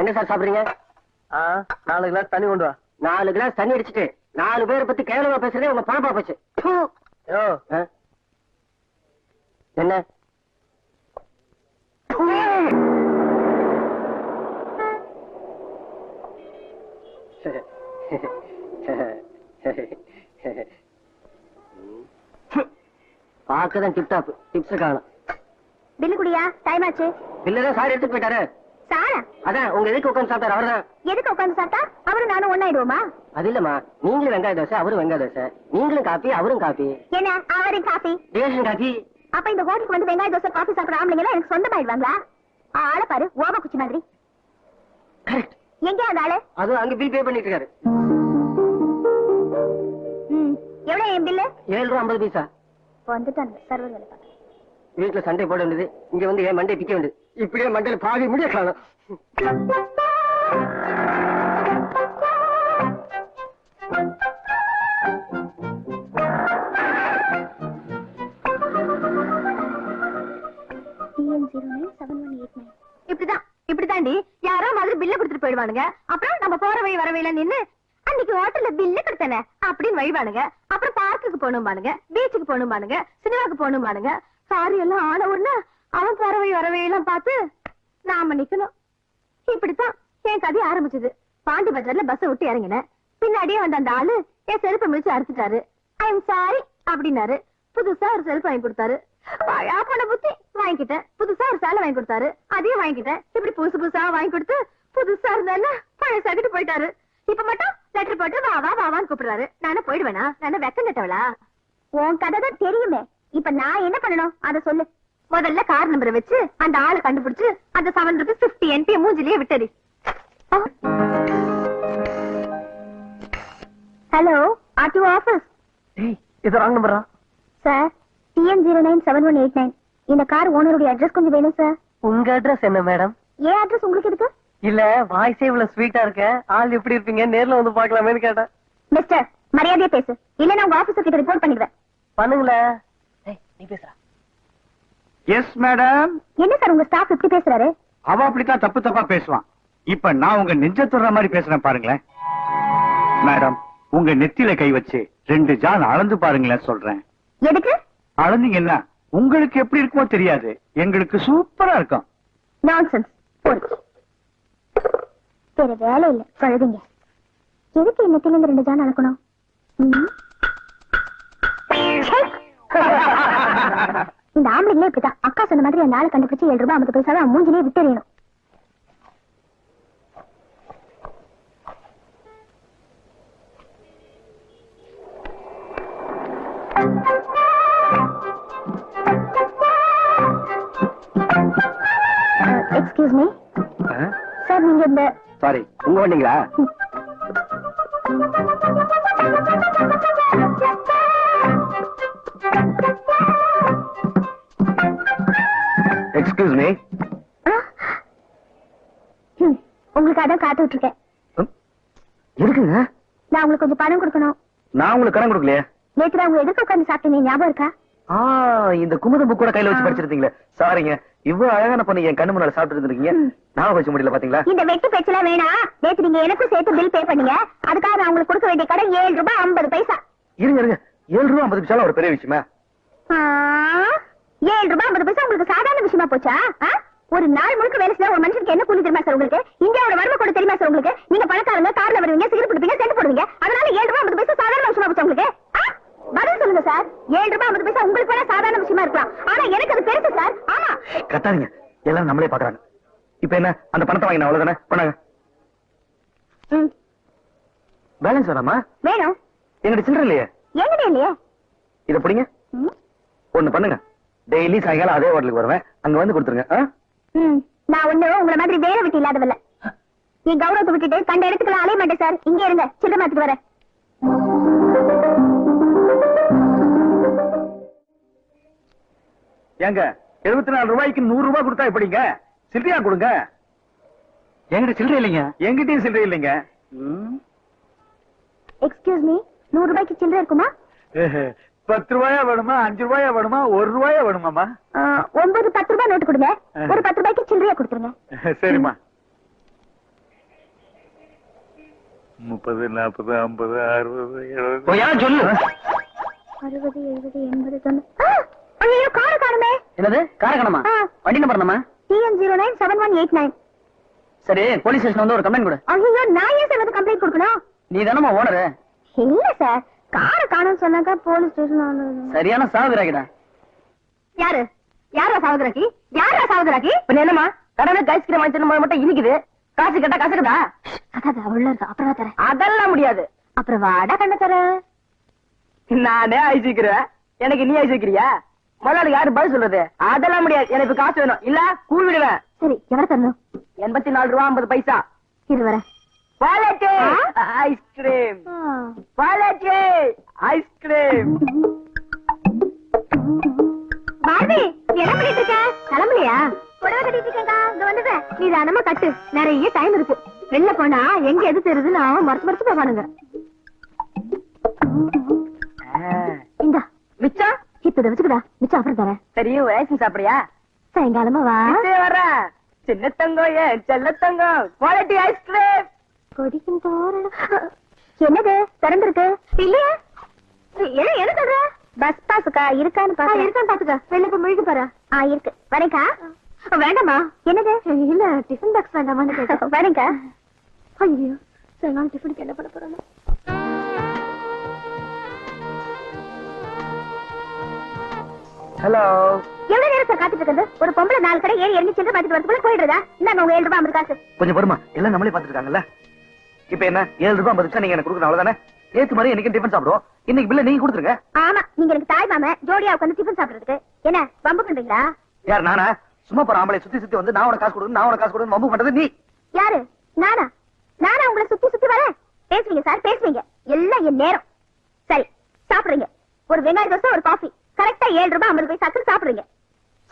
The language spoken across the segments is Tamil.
என்ன சார் சாப்பிடுறீங்க? 4 கிளாஸ் தண்ணி கொண்டு வா. 4 கிளாஸ் தண்ணி அடிச்சுட்டு 4 பேரை பத்தி கேவலமா பேசுறதே உங்க பழப்பா போச்சு. என்ன பாக்கதான் டிப்டாப் டிப்ஸ் காணும். பில்லு குடியா, டைம் ஆச்சு. பில்லுதான் சார் எடுத்துட்டு போயிட்டாரு. சாரா? அதான் உங்க எதுக்கு உட்காந்து சாப்பிட்டாரு அவர்தான். எதுக்கு உட்காந்து சாப்பிட்டா அவரும் நானும் ஒண்ணாயிடுவோமா? அது இல்லம்மா, நீங்களும் வெங்காய தோசை அவரும் வெங்காய தோசை, நீங்களும் காபி அவரும் காபி. என்ன அவரும் காபி ரேஷன் காபி? அப்ப இந்த ஹோட்டலுக்கு வந்து வெங்காய தோசை காபி சாப்பிட ஆம்பளைங்க எல்லாம் எனக்கு சொந்தமாயிடுவாங்களா? ஆளை பாரு, ஓப குச்சி மாதிரி. கரெக்ட். எங்க அந்த ஆளு? அது அங்க பில் பே பண்ணிட்டு இருக்காரு. எவ்வளவு என் பில்லு? 7 ரூபா 50 பைசா. வந்துட்டாங்க சர்வர் வேலை பார்க்க. வீட்டுல சண்டை போட வேண்டியது, இங்க வந்து ஏன் மண்டை பிக்க வேண்டியது. இப்படியே மண்டையில பாதி முடிய காணும். இப்படிதாண்டி யாரோ மாதிரி பில்ல கொடுத்துட்டு போயிடுவானுங்க. அப்புறம் நம்ம போற வழி வர வழியில நின்னு அன்னைக்கு ஹோட்டல்ல பில்லு கொடுத்தனே அப்படின்னு வழிவானுங்க. அப்புறம் பார்க்குக்கு போகணும்பானுங்க, பீச்சுக்கு போகணும்பானுங்க, சினிமாக்கு போகணும்பானுங்க. காரியம் எல்லாம் ஆன உடனே அவன் போற வழி வர வழியெல்லாம் பார்த்து நாம நிக்கணும். இப்படித்தான் என் கதை ஆரம்பிச்சது. பாண்டி பஜார்ல பஸ் விட்டு இறங்கினேன். பின்னாடியே வந்த அந்த ஆளு என் செருப்பை மிதிச்சு அறுத்துட்டாரு. ஐ எம் சாரி அப்படின்னாரு. புதுசா ஒரு செருப்பு வாங்கி கொடுத்தாரு. பழாப்பன புத்தி வாங்கிக்கிட்டேன். புதுசா ஒரு சேலை வாங்கி கொடுத்தாரு, அதையும் வாங்கிக்கிட்டேன். இப்படி புதுசு புதுசா வாங்கி கொடுத்து புதுசா இருந்தா பழசாக்கிட்டு போயிட்டாரு. இப்ப மட்டும் லெட்டர் போட்டு வா வா வாவான்னு கூப்பிடுறாரு. நானே போயிடுவேனா? நானே வெக்கம் கட்டவளா? உன் கதை தான் தெரியுமே. இப்ப நான் என்ன பண்ணணும் அத சொல்லு. முதல்ல கார் நம்பரை வச்சு அந்த ஆளை கண்டுபிடிச்சு அந்த 7 rupees 50 NP மூஞ்சிலேயே விட்டது. Hello, RTO office. இது ராங் நம்பரா? Sir, TN097189. இந்த கார் ஓனருடைய அட்ரஸ் கொஞ்சம் வேணும் சார். உங்க அட்ரஸ் என்ன மேடம்? ஏன் அட்ரஸ் உங்களுக்கு இருக்கு? இல்ல, வாய்ஸே இவ்வளவு ஸ்வீட்டா இருக்க, ஆள் எப்படி இருப்பீங்க, நேர்ல வந்து பாக்கலாமேன்னு கேட்டேன். மிஸ்டர், மரியாதையா பேசு, இல்ல நான் உங்க ஆபீசர் கிட்ட ரிப்போர்ட் பண்ணிடுவேன். பண்ணுங்களேன். நீ பேசுற. Yes madam. என்ன சார் உங்க ஸ்டாஃப் இப்படி பேசுறாரு? அவ அப்படித்தான் தப்பு தப்பா பேசுவான். இப்ப நான் உங்க நெஞ்ச தொடுற மாதிரி பேசுறேன் பாருங்களேன். மேடம், உங்க நெத்தியில கை வச்சு 2 ஜான் அளந்து பாருங்களேன் சொல்றேன். எதுக்கு? அளந்தீங்கன்னா உங்களுக்கு எப்படி இருக்குமோ தெரியாது, எங்களுக்கு சூப்பரா இருக்கும். நான்சென்ஸ். வேற வேலை இல்ல, கழுதுங்க. எதுக்கு நெத்தில இருந்து 2 ஜான் அளக்கணும்? இந்த ஆம்பளைங்களே இப்படிதான். அக்கா சொன்ன மாதிரி அந்த ஆளை கண்டுபிடிச்சு 7 ரூபாய் 50 பைசா மூஞ்சிலே விட்டுறணும். எக்ஸ்கியூஸ் மீ சார், நீங்க இந்த சாரி, உங்க வந்தீங்களா? Excuse me. உங்களுக்கு அதான் காத்துட்டு இருக்கேன். இருக்குங்க. நான் உங்களுக்கு கொஞ்சம் பணம் கொடுக்கணும். நான் உங்களுக்கு கடன் கொடுக்கலையே. நேற்று அவங்க எதுக்கு உட்கார்ந்து சாப்பிட்டீங்க ஞாபகம் இருக்கா? இந்த குமுதம் புக் கூட கையில வச்சு படிச்சிருந்தீங்களே. சாரிங்க, இவ்வளவு அழகான பண்ணி என் கண்ணு முன்னால சாப்பிட்டு இருந்திருக்கீங்க. நான் வச்சு முடியல பாத்தீங்களா? இந்த வெட்டி பேச்செல்லாம் வேணாம். நேற்று நீங்க எனக்கும் சேர்த்து பில் பே பண்ணீங்க. அதுக்காக நான் உங்களுக்கு கொடுக்க வேண்டிய கடன் 7 ரூபாய் 50 பைசா. இருங்க இருங்க, 7 ரூபாய் 50 பைசா ஒரு பெரிய விஷயமா? 7 ரூபாய் 50 பைசா உங்களுக்கு சாதாரண விஷயமா போச்சா? ஒரு நாள் முழுக்க வேலை செய்ய ஒரு மனுஷனுக்கு என்ன கூலி தெரியுமா சார் உங்களுக்கு? இந்தியாவோட வறுமை கூட தெரியுமா சார் உங்களுக்கு? நீங்க பணக்காரங்க, கார்ல வருவீங்க, சிகரெட் பிடிப்பீங்க, சென்ட் போடுவீங்க. அதனால 7 ரூபாய் 50 பைசா சாதாரண விஷயமா போச்சா உங்களுக்கு? பதில் சொல்லுங்க சார். 7 ரூபாய் 50 பைசா உங்களுக்கு வேணா சாதாரண விஷயமா இருக்கலாம், ஆனா எனக்கு அது பெருசு சார். ஆமா, கத்தாதீங்க, எல்லாரும் நம்மளே பாக்குறாங்க. இப்ப என்ன, அந்த பணத்தை வாங்கின அவ்வளவுதானே? பண்ணாங்க. பேலன்ஸ் வேணாமா? வேணும். எங்கிட்ட சில்லற இல்லையே. எங்கிட்ட இல்லையே. இத பிடிங்க. ஒண்ணு பண்ணுங்க, டெய்லி சாயங்காலம் அதே ஹோட்டலுக்கு வருவேன், அங்க வந்து கொடுத்துருங்க. நான் ஒண்ணு உங்களை மாதிரி வேலை விட்டு இல்லாதவல்ல. நீ கௌரவத்தை விட்டுட்டு கண்ட இடத்துக்குலாம் அலைய மாட்டேன் சார். இங்கே இருங்க, சில்லறை மாத்திட்டு வரேன். ஏங்க, 74 ரூபாய்க்கு 100 ரூபாய் கொடுத்தா எப்படிங்க? சில்லறையா கொடுங்க. எங்கிட்ட சில்லறை இல்லைங்க. எங்கிட்டயும் சில்லறை இல்லைங்க. எக்ஸ்கியூஸ் மீ, 100 ரூபாய்க்கு சில்லறை இருக்குமா? 10 ரூபாயா வேணுமா, 5 ரூபாயா வேணுமா, 1 ரூபாயா வேணுமாமா? 9 10 ரூபாய் நோட்டு கொடுங்க. ஒரு 10 ரூபாய்க்கு சில்லறையா கொடுத்துருங்க. சரிம்மா. 30, 40, 50, 60, 70. போயா சொல்லு 60, 70, 80, 90. ஐயோ கார காணுமே. என்னது காரக்கணமா? வண்டி நம்பர் என்னமா? TN097189. சரி போலீஸ் ஸ்டேஷன் வந்து ஒரு கம்ப்ளைண்ட் கொடு. ஐயோ நான் ஏன் சார் வந்து கம்ப்ளைண்ட் கொடுக்கணும்? நீ தானமா ஓனரு? இல்ல சார், கார காணோம்னு சொன்னாக்கா போலீஸ் ஸ்டேஷன். சரியான சாகுறாக்கிடா. யாரு யாரா சாகுறாக்கி? யாரா சாகுறாக்கி? இப்ப என்னமா கடனை ஐஸ்கிரீம் வாங்கி தரும் மட்டும் இனிக்குது, காசு கேட்டா காசுக்குதா? அதான் அவள இருக்கு, அப்புறம் தரேன். அதெல்லாம் முடியாது. அப்புறம் வாடா கண்ண தரேன். நானே ஐஸ் வைக்கிறேன், எனக்கு நீ ஐஸ் வைக்கிறியா? முதலாளி யாரு பதில் சொல்றது? அதெல்லாம் முடியாது, எனக்கு காசு வேணும், இல்ல கூழ் விடுவேன். சரி எவ்வளவு தரணும்? 84 ரூபா 50 பைசா. இது வரேன். Wallet ice cream, wallet ice cream. Bharathi நீ என்ன பண்ணிட்டு இருக்க? கிளம்பலையா? புடவை கட்டிட்டு இருக்கேன்க்கா, இங்க வந்துடுறேன். நீ தானமா கட்டு, நிறைய டைம் இருக்கு. வெளில போனா எங்க எது தெரியுதுன்னு மறைச்சு மறைச்சு போவானுங்க. இந்தா மிச்சம் இப்ப இதை வச்சுக்கடா, மிச்சம் அப்புறம் தரேன். சரி ஒரு ஐஸ்கிரீம் சாப்பிடுறியா? சாயங்காலமா வா. வர சின்ன தங்கம், ஏன் செல்ல தங்கம், குவாலிட்டி ஐஸ்கிரீம். கொடிக்கும் தோரணம். என்னது திறந்திருக்கு? இல்லையா? என்ன சொல்ற? பஸ் பாஸுக்கா இருக்கான்னு பாத்து. இருக்கான்னு பாத்துக்க. வெளில போய் முழுக்க போற. இருக்கு. வரேக்கா. வேண்டாமா? என்னது? இல்ல டிஃபன் பாக்ஸ் வேண்டாமான்னு கேட்டேன். வரேக்கா. ஐயோ சாயங்காலம் டிஃபனுக்கு என்ன பண்ண போறோம்? ஹலோ. எவ்வளவு நேரம் சார் காத்துட்டு இருக்குது? ஒரு பொம்பளை 4 கடை ஏறி இறங்கி சில்லறை பாத்துட்டு வரதுக்குள்ள போயிடுறதா? இந்தாங்க உங்க 7 ரூபாய் 50 காசு. கொஞ்சம் பொறுமா, எல்லாம் நம்மளே பாத்துட்டு இருக்காங்கல்ல. இப்ப என்ன 7 ரூபாய் 50 நீங்க எனக்கு கொடுக்கணும், அவ்வளவுதானே? நேத்து மாதிரி இன்னைக்கு டிஃபன் சாப்பிடுவோம், இன்னைக்கு பில்ல நீங்க கொடுத்துருங்க. ஆமா, நீங்க எனக்கு தாய் மாம ஜோடியா உட்காந்து டிஃபன் சாப்பிடுறதுக்கு என்ன வம்பு பண்றீங்களா? யார் நானா? சும்மா போற ஆம்பளை சுத்தி சுத்தி வந்து நான் உனக்கு காசு கொடுக்கணும், நான் உனக்கு காசு கொடுக்கணும் வம்பு பண்றது நீ. யாரு? நானா? நானா உங்களை சுத்தி சுத்தி வரேன்? பேசுவீங்க சார், பேசுவீங்க. எல்லாம் என் நேரம். சரி சாப்பிடுறீங்க. ஒரு வெங்காய தோசை, ஒரு காஃபி, கரெக்டா 7 ரூபாய் 50 பைசாக்கு சாப்பிடுறீங்க.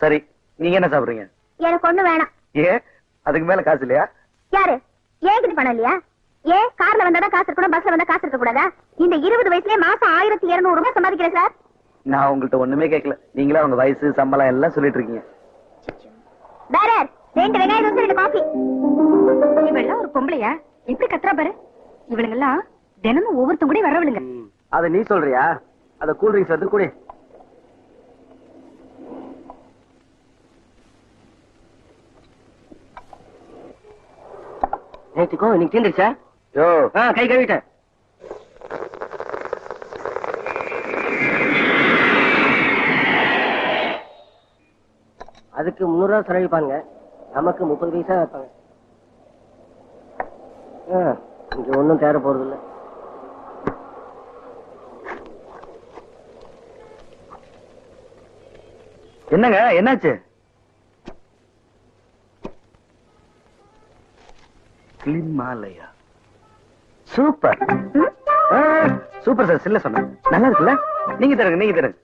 சரி, நீங்க என்ன சாப்பிடுறீங்க? எனக்கு ஒண்ணு வேணாம். ஏன் அதுக்கு மேல காசு இல்லையா? யாரு? ஏங்கிட்டு பணம் இல்லையா? ஏன் கார்ல வந்தாதான் காசு இருக்கணும், பஸ்ல வந்தா காசு இருக்க கூடாதா? இந்த 20 வயசுலயே மாசம் 1200 ரூபாய் சம்பாதிக்கிறேன் சார். நான் உங்கள்ட்ட ஒண்ணுமே கேட்கல, நீங்களா உங்க வயசு சம்பளம் எல்லாம் சொல்லிட்டு இருக்கீங்க. வேற 2 வெங்காய தோசை, 2 காஃபி. இவெல்லாம் ஒரு பொம்பளையா? எப்படி கத்துறா பாரு. இவளுங்க எல்லாம் தினமும் ஒவ்வொருத்தங்க கூட வரவளுங்க. அத நீ சொல்றியா? அத கூல் ட்ரிங்க்ஸ் எடுத்து குடி. நேற்றுக்கும் இன்னைக்கு தீந்துருச்சா? யோ கை கழுவிட்டேன். அதுக்கு 300 ரூபா செலவிப்பாங்க, நமக்கு 30 பைசா வைப்பாங்க. இங்க ஒன்னும் தேட போறது இல்ல. என்னங்க என்னாச்சு? கிளிமாலயா சூப்பர். சூப்பர் சார், சில்ல சொன்ன நல்லா இருக்குல்ல? நீங்க தருங்க, நீங்க தருங்க.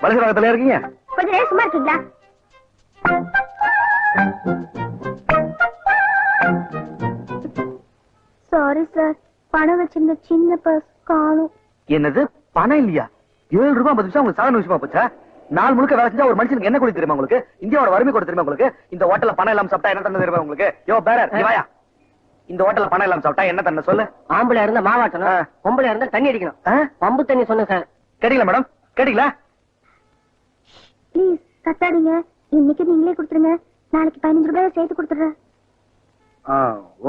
வலசரகத்துல இருக்கீங்க? கொஞ்ச நேரம் சும்மா இருக்கீங்களா? சாரி சார், பணம் வச்சிருந்த சின்ன பர்ஸ் காணும். என்னது பணம் இல்லையா? 7 ரூபாய் 50 பைசா உங்களுக்கு சாதாரண விஷயமா போச்சா? நாள் முழுக்க வேலை செஞ்சா ஒரு மனுஷனுக்கு என்ன கொடுத்து தெரியுமா உங்களுக்கு? இந்தியாவோட வறுமை கூட தெரியுமா உங்களுக்கு? இந்த ஹோட்டல்ல பணம் இல்லாம சாப்பிட்டா என்ன தண்ணி தெரியுமா உங்களுக்கு? யோ பேரர் நீ வாயா. இந்த ஹோட்டல்ல பணம் இல்லாம சாப்பிட்டா என்ன தண்ணி சொல்லு? ஆம்பளை இருந்தா மாவாட்டணும், பொம்பளை இருந்தா தண்ணி அடிக்கணும். பம்பு தண்ணி சொன்ன சார். கேட்டீங்களா மேடம்? கேட்டீங்களா? ப்ளீஸ் கத்தாதீங்க, இன்னைக்கு நீங்களே கொடுத்துருங்க, நாளைக்கு 15 ரூபாய் சேர்த்து கொடுத்துறேன்.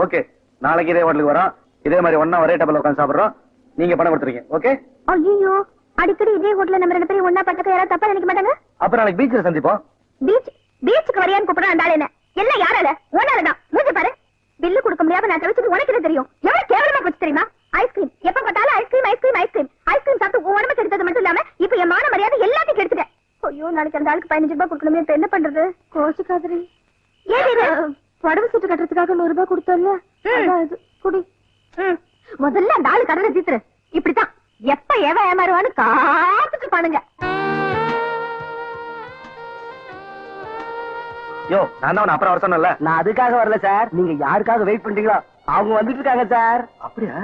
ஓகே, நாளைக்கு இதே ஹோட்டலுக்கு வரோம், இதே மாதிரி ஒண்ணா ஒரே டேபிள்ல உட்கார்ந்து சாப்பிடுறோம், நீங்க பணம் கொடுத்துறீங்க. ஓகே? ஐயோ அடிக்கடி இதே ஹோட்டல்ல நம்ம 2 பேரும் ஒண்ணா பட்டக்க யாராவது தப்பா நினைக்க மாட்டாங்க? அப்புறம் நாளைக்கு பீச்ல சந்திப்போம். பீச்சுக்கு வரையான்னு கூப்பிடுறா அந்த ஆளு என்ன? எல்லாம் யாரால? ஒன்னாலதான். மூஞ்சி பாரு. பில்லு கொடுக்க முடியாம நான் தவிச்சது உனக்கு என்ன தெரியும்? எவ்வளவு கேவலமா போச்சு தெரியுமா? ஐஸ்கிரீம் எப்ப பார்த்தாலும் ஐஸ்கிரீம் ஐஸ்கிரீம் ஐஸ்கிரீம் ஐஸ்கிரீம் சாப்பிட்டு உடம்பு கெடுத்தது மட்டும் இல்லாம இப்ப என் மான மரியாதை எல்லாத்தையும் கெடுத்துட்டேன். ஐயோ நாளைக்கு அந்த ஆளுக்கு 15 ரூபாய் கொடுக்கணுமே, இப்ப என்ன பண்றது? கோச்சுக்காதரி. ஏன் புடவை சீட்டு கட்டுறதுக்காக 100 ரூபாய் கொடுத்தோம்ல, இது குடி. முதல்ல அந்த ஆளு கடனை தீத்துரு. இப்படித்தான் எப்ப எவன் ஏமாறுவான்னு காத்துட்டு பானுங்க. யோ நான் தான் அப்புறம் வர சொன்னல. நான் அதுக்காக வரல சார், நீங்க யாருக்காக வெயிட் பண்றீங்களோ அவங்க வந்துட்டு இருக்காங்க சார். அப்படியா?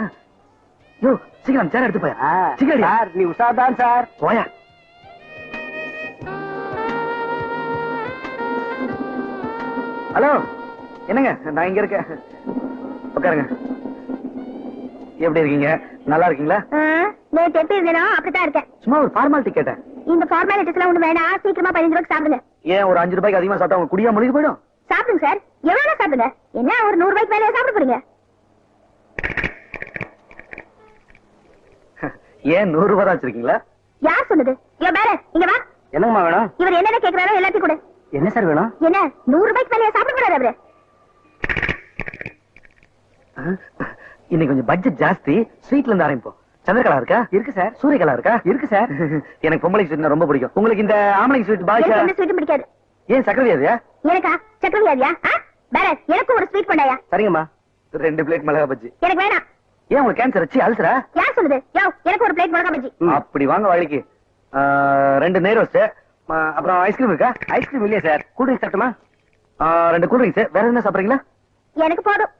யோ சீக்கிரம் சேர் எடுத்து போயா. சீக்கிரம் சார், நீ உஷாதான் சார். போயா. ஹலோ, என்னங்க நான் இங்க இருக்கேன். உட்காருங்க. எப்படி இருக்கீங்க? நல்லா இருக்கீங்களா? நேற்று எப்படி இருந்தேனோ அப்படித்தான் இருக்கேன். சும்மா ஒரு ஃபார்மாலிட்டி கேட்டேன். இந்த ஃபார்மாலிட்டிஸ் எல்லாம் ஒண்ணு வேணாம். சீக்கிரமா 15 ரூபாய்க்கு சாப்பிடுங்க. ஏன் ஒரு 5 ரூபாய்க்கு அதிகமா சாப்பிட்டா உங்க குடியா முழுகி போயிடும்? சாப்பிடுங்க சார். எவ்வளவு சாப்பிடுங்க. என்ன ஒரு 100 ரூபாய்க்கு மேலே சாப்பிட போறீங்க? ஏன் 100 ரூபாய் தான் வச்சிருக்கீங்களா? யார் சொன்னது? வேற இங்க வா. என்னங்கம்மா வேணும்? இவர் என்னென்ன கேக்குறாரோ எல்லாத்தையும் கொடு. என்ன சார் வேணும்? என்ன 100 ரூபாய்க்கு மேலே சாப்பிட போறாரு அவரு? இன்னைக்கு கொஞ்சம் பட்ஜெட் ஜாஸ்தி. ஸ்வீட்ல இருந்து ஆரம்பிப்போம். சந்திரகலா இருக்கா? இருக்கு சார். சூரியகலா இருக்கா? இருக்கு சார். எனக்கு பொம்பளை ஸ்வீட் ரொம்ப பிடிக்கும். உங்களுக்கு இந்த ஆம்பளை ஸ்வீட் பாய்ச்சா? எனக்கு எந்த ஸ்வீட்டும் பிடிக்காது. ஏன் சக்கரவியாதியா? எனக்கா சக்கரவியாதியா? வேற எனக்கு ஒரு ஸ்வீட் பண்ணாயா? சரிங்கம்மா. 2 பிளேட் மிளகா பஜ்ஜி. எனக்கு வேணாம். ஏன் உங்களுக்கு கேன்சர் வச்சு அல்சரா? யார் சொன்னது? எனக்கு ஒரு பிளேட் மிளகா பஜ்ஜி. அப்படி வாங்க வழிக்கு. 2 நெய் ரோஸ்ட். அப்புறம் ஐஸ்கிரீம் இருக்கா? ஐஸ்கிரீம் இல்லையா சார்? கூல் ட்ரிங்க்ஸ் சாப்பிட்டுமா? 2 கூல் ட்ரிங்க்ஸ். வேற என்ன சாப்பிடுறீங்களா? எனக்கு போதும்.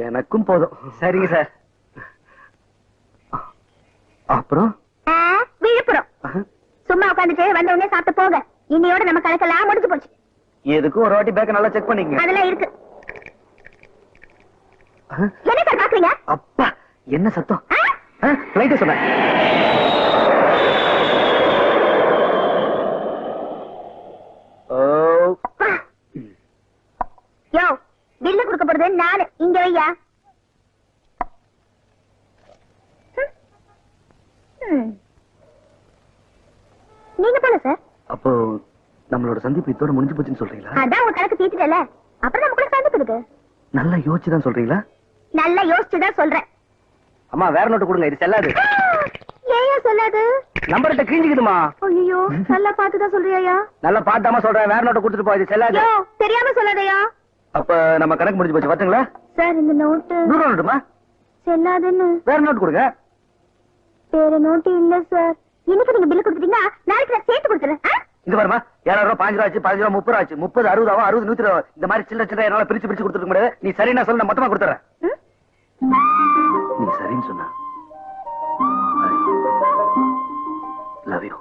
எனக்கும் போதும். சரிங்க சார். அப்புறம் விழுப்புரம் சும்மா உட்காந்துட்டு வந்த உடனே சாப்பிட்டு போங்க. இன்னையோட நம்ம கணக்கெல்லாம் முடிஞ்சு போச்சு. எதுக்கும் ஒரு வாட்டி பேக்க நல்லா செக் பண்ணிக்கங்க. அதெல்லாம் இருக்கு. என்ன சார் பாக்குறீங்க? அப்பா என்ன சத்தம்? லைட் சொன்னேன். யோ பில்லு கொடுக்க போறது நானு. இங்க வையா. நீங்க போல சார். அப்போ நம்மளோட சந்திப்பு இதோட முடிஞ்சு போச்சுன்னு சொல்றீங்களா? அதான் உங்க கணக்கு தீட்டுட்டல. அப்புறம் நமக்குள்ள சந்திப்பு இருக்கு. நல்லா யோசிச்சு தான் சொல்றீங்களா? நல்லா யோசிச்சுதான் சொல்றேன். அம்மா வேற நோட்டு கொடுங்க. இது செல்லாது. ஏன் சொல்லாது? நம்பர்கிட்ட கிழிஞ்சுக்குதுமா. ஐயோ நல்லா பாத்துதான் சொல்றியா? நல்லா பார்த்தாம சொல்றேன். வேற நோட்டு கொடுத்துட்டு போ. இது செல்லாது. தெரியாம சொல்லாதயா? அப்ப நம்ம கணக்கு முடிஞ்சு போச்சு. வரட்டுங்களா? சார் இந்த நோட்டு 100 ரூபா நோட்டுமா? செல்லாதுன்னு. வேற நோட்டு கொடுங்க. வேற நோட்டு இல்ல சார். இன்னைக்கு நீங்க பில்லு கொடுத்துட்டீங்கன்னா நாளைக்கு நான் சேர்த்து கொடுத்துறேன். இங்க பாருமா, 7 ரூபா 5 ரூபா ஆச்சு, 15 ரூபா 30 ரூபா ஆச்சு, 30 60 ஆகும், 60 120 இந்த மாதிரி சில்லற சில்லற என்னால பிரிச்சு கொடுத்துருக்க முடியாது. நீ சரின்னா சொல்ல, நான் மொத்தமா கொடுத்துறேன். நீ சரின்னு சொன்னா லவ் யூ.